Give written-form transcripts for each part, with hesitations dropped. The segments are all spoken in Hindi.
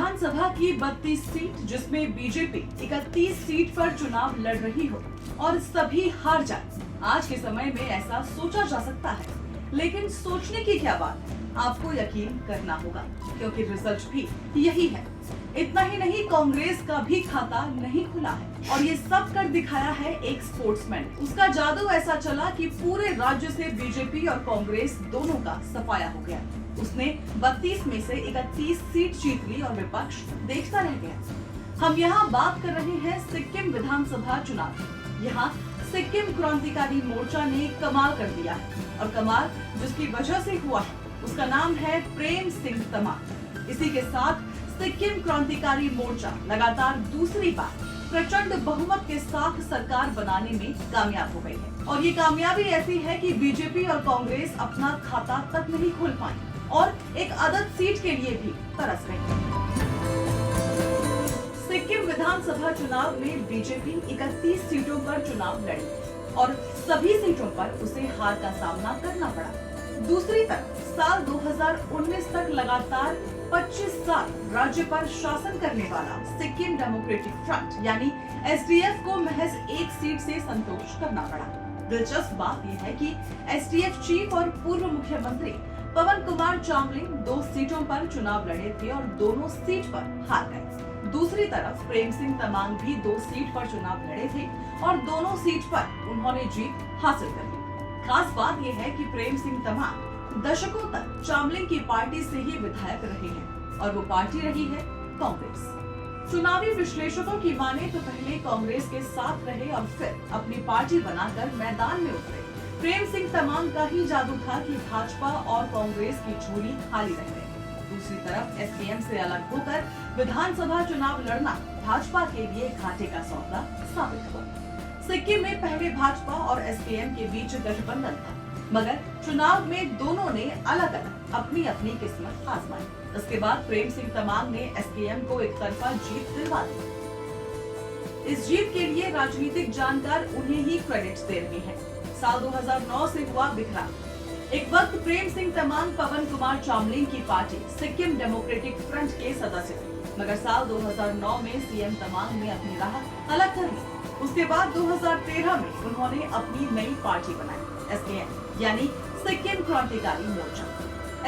विधानसभा की 32 सीट, जिसमें बीजेपी 31 सीट पर चुनाव लड़ रही हो और सभी हार जाए। आज के समय में ऐसा सोचा जा सकता है, लेकिन सोचने की क्या बात, आपको यकीन करना होगा, क्योंकि रिजल्ट भी यही है। इतना ही नहीं, कांग्रेस का भी खाता नहीं खुला है और ये सब कर दिखाया है एक स्पोर्ट्समैन। उसका जादू ऐसा चला कि पूरे राज्य से बीजेपी और कांग्रेस दोनों का सफाया हो गया। उसने 32 में से 31 सीट जीत ली और विपक्ष देखता रह गया। हम यहाँ बात कर रहे हैं सिक्किम विधानसभा चुनाव की। यहाँ सिक्किम क्रांतिकारी मोर्चा ने कमाल कर दिया है और कमाल जिसकी वजह से हुआ है उसका नाम है प्रेम सिंह तमांग। इसी के साथ सिक्किम क्रांतिकारी मोर्चा लगातार दूसरी बार प्रचंड बहुमत के साथ सरकार बनाने में कामयाब हो गई है और ये कामयाबी ऐसी है कि बीजेपी और कांग्रेस अपना खाता तक नहीं खोल पाई और एक अदद सीट के लिए भी तरस गई। सिक्किम विधानसभा चुनाव में बीजेपी 31 सीटों पर चुनाव लड़ी और सभी सीटों पर उसे हार का सामना करना पड़ा। दूसरी तरफ साल 2019 तक लगातार 25 साल राज्य पर शासन करने वाला सिक्किम डेमोक्रेटिक फ्रंट यानी एसडीएफ को महज एक सीट से संतोष करना पड़ा। दिलचस्प बात यह है कि एसडीएफ चीफ और पूर्व मुख्यमंत्री पवन कुमार चामलिंग 2 सीटों पर चुनाव लड़े थे और दोनों सीट पर हार गए। दूसरी तरफ प्रेम सिंह तमांग भी 2 सीट पर चुनाव लड़े थे और दोनों सीट पर उन्होंने जीत हासिल कर ली। खास बात यह है कि प्रेम सिंह तमांग दशकों तक चामलिंग की पार्टी से ही विधायक रहे हैं और वो पार्टी रही है कांग्रेस। चुनावी विश्लेषकों की माने तो पहले कांग्रेस के साथ रहे और फिर अपनी पार्टी बनाकर मैदान में उतरे। प्रेम सिंह तमांग का ही जादू था कि भाजपा और कांग्रेस की झोली खाली रह गई। दूसरी तरफ एसकेएम से अलग होकर विधानसभा चुनाव लड़ना भाजपा के लिए घाटे का सौदा साबित हुआ। सिक्किम में पहले भाजपा और एसकेएम के बीच गठबंधन था, मगर चुनाव में दोनों ने अलग अलग अपनी अपनी किस्मत आजमाई। इसके बाद प्रेम सिंह तमांग ने एसकेएम को एक तरफा जीत दिलवा दी। इस जीत के लिए राजनीतिक जानकार उन्हें ही क्रेडिट दे रहे हैं। साल 2009 से हुआ बिखराव। एक वक्त प्रेम सिंह तमांग पवन कुमार चामलिंग की पार्टी सिक्किम डेमोक्रेटिक फ्रंट के सदस्य थे, मगर साल 2009 में सीएम तमांग ने अपनी राह अलग कर ली। उसके बाद 2013 में उन्होंने अपनी नई पार्टी बनाई, एसकेएम यानी सिक्किम क्रांतिकारी मोर्चा।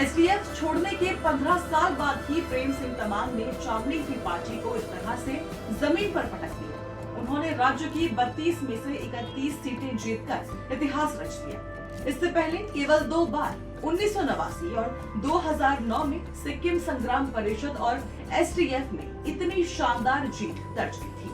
एसडीएफ छोड़ने के 15 साल बाद ही प्रेम सिंह तमांग ने चामलिंग की पार्टी को इस तरह से जमीन पर पटक दिया। उन्होंने राज्य की 32 में से 31 सीटें जीतकर इतिहास रच दिया। इससे पहले केवल 2 बार 1989 और 2009 में सिक्किम संग्राम परिषद और एसडीएफ ने इतनी शानदार जीत दर्ज की थी।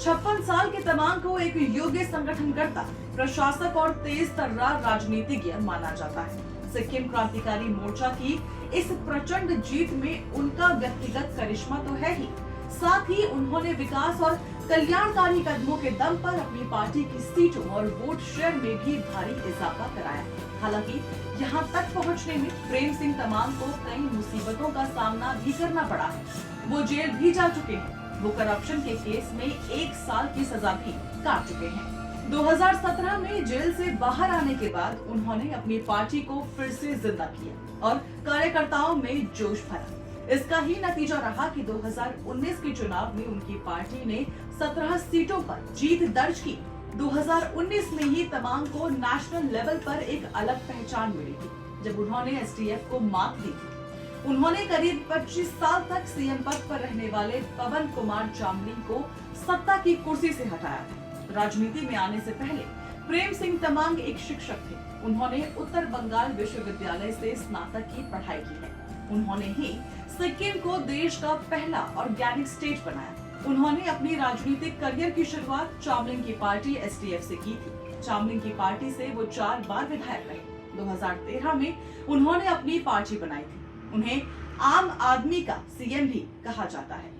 56 साल के तमांग को एक योग्य संगठनकर्ता, प्रशासक और तेज तर्रार राजनीतिज्ञ माना जाता है। सिक्किम क्रांतिकारी मोर्चा की इस प्रचंड जीत में उनका व्यक्तिगत करिश्मा तो है ही, साथ ही उन्होंने विकास और कल्याणकारी कदमों के दम पर अपनी पार्टी की सीटों और वोट शेयर में भी भारी इजाफा कराया। हालांकि यहां तक पहुंचने में प्रेम सिंह तमांग को कई मुसीबतों का सामना भी करना पड़ा है। वो जेल भी जा चुके हैं। वो करप्शन के केस में 1 साल की सजा भी काट चुके हैं। 2017 में जेल से बाहर आने के बाद उन्होंने अपनी पार्टी को फिर से जिंदा किया और कार्यकर्ताओं में जोश भरा। इसका ही नतीजा रहा कि 2019 के चुनाव में उनकी पार्टी ने 17 सीटों पर जीत दर्ज की। 2019 में ही तमांग को नेशनल लेवल पर एक अलग पहचान मिली थी, जब उन्होंने एसडीएफ को मात दी थी। उन्होंने करीब 25 साल तक सीएम पद पर रहने वाले पवन कुमार चामलिंग को सत्ता की कुर्सी से हटाया था। राजनीति में आने से पहले प्रेम सिंह तमांग एक शिक्षक थे। उन्होंने उत्तर बंगाल विश्वविद्यालय से स्नातक की पढ़ाई की है। उन्होंने ही सिक्किम को देश का पहला ऑर्गेनिक स्टेट बनाया। उन्होंने अपनी राजनीतिक करियर की शुरुआत चामलिंग की पार्टी एसडीएफ से की थी। चामलिंग की पार्टी से वो 4 बार विधायक रहे। 2013 में उन्होंने अपनी पार्टी बनाई थी। उन्हें आम आदमी का सीएम भी कहा जाता है।